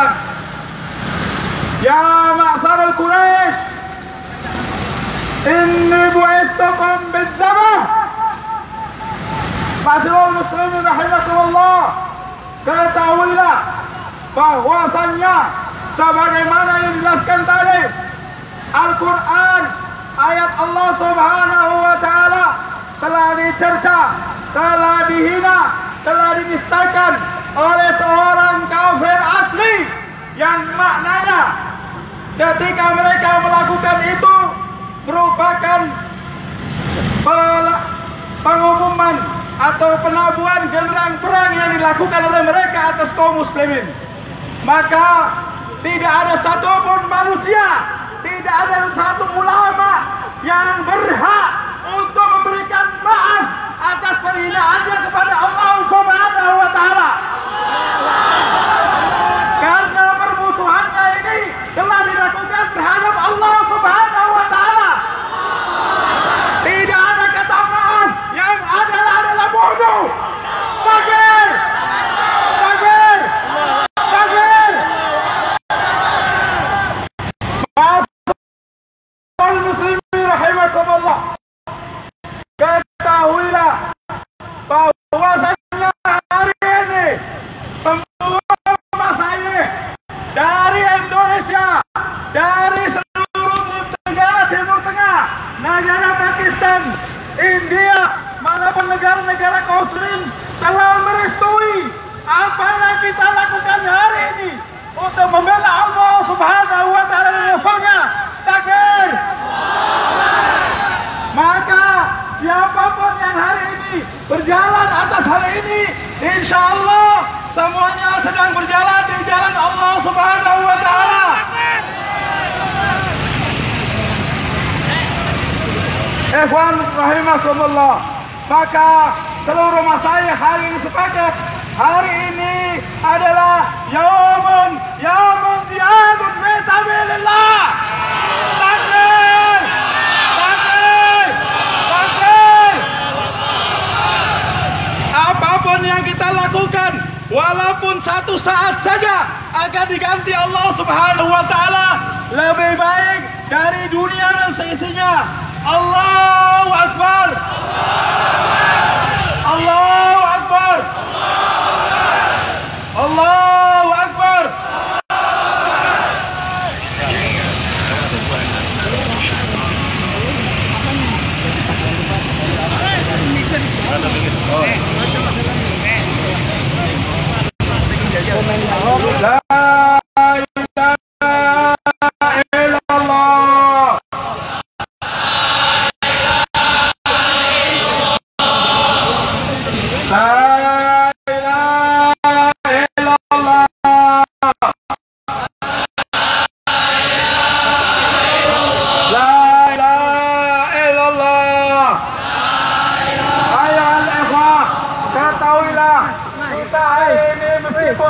sekalian, ya ma'syarul Quraisy, inni bu'istukum bidzabah. Ma'asyiral muslimin rahimakumullah, ketahuilah bahwasannya sebagaimana yang dijelaskan tadi, Al-Quran, ayat Allah Subhanahu wa Ta'ala telah dicerca, telah dihina, telah dinistakan oleh seorang kafir asli, yang maknanya ketika mereka melakukan itu merupakan pengumuman atau penabuhan genderang perang yang dilakukan oleh mereka atas kaum muslimin. Maka tidak ada satupun manusia, tidak ada satu ulama yang berhak untuk memberikan maaf atas penghinaannya kepada Allah Subhanahu wa Ta'ala. Karena permusuhannya ini telah dilakukan terhadap Allah Subhanahu wa Ta'ala. Tidak ada kata maaf, yang adalah bodoh. Takbir! Takbir! Takbir! Ma'asyiral muslimin rahimakumullah, ketahuilah bahwasanya hari ini semua masyayikh dari Indonesia, dari seluruh negara Timur Tengah, negara Pakistan, India, manapun negara-negara kaum muslimin telah merestui apa yang kita lakukan hari ini untuk membela Allah Subhanahu wa Ta'ala dan Rasulnya. Takbir! Maka siapapun yang hari ini berjalan atas hal ini, insya Allah semuanya sedang berjalan di jalan Allah Subhanahu wa Ta'ala. Ikhwan rahimakumullah, maka seluruh masyayikh hari ini sepakat, hari ini adalah yaumun jihadun fi sabilillah. Takbir! Takbir! Takbir! Apapun yang kita lakukan, walaupun satu saat saja akan diganti Allah Subhanahu wa Ta'ala lebih baik dari dunia dan seisinya. Allahu Akbar! Allahu Akbar! Allahu Akbar!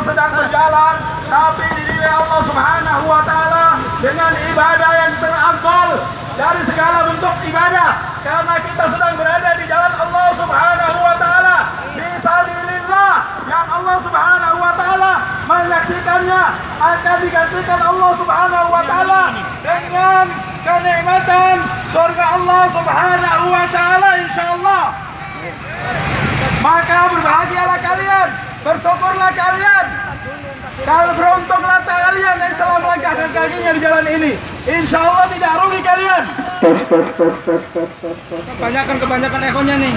Sedang berjalan, tapi dinilai Allah Subhanahu wa Ta'ala dengan ibadah yang terafdal dari segala bentuk ibadah, karena kita sedang berada di jalan Allah Subhanahu wa Ta'ala, fi sabilillah, yang Allah Subhanahu wa Ta'ala menyaksikannya akan digantikan Allah Subhanahu wa Ta'ala dengan kenikmatan surga Allah Subhanahu wa Ta'ala, insyaallah. Maka berbahagialah kalian, bersyukurlah kalian, kalau beruntunglah kalian yang telah melangkahkan kakinya di jalan ini. Insya Allah tidak rugi kalian. Kebanyakan ekornya nih.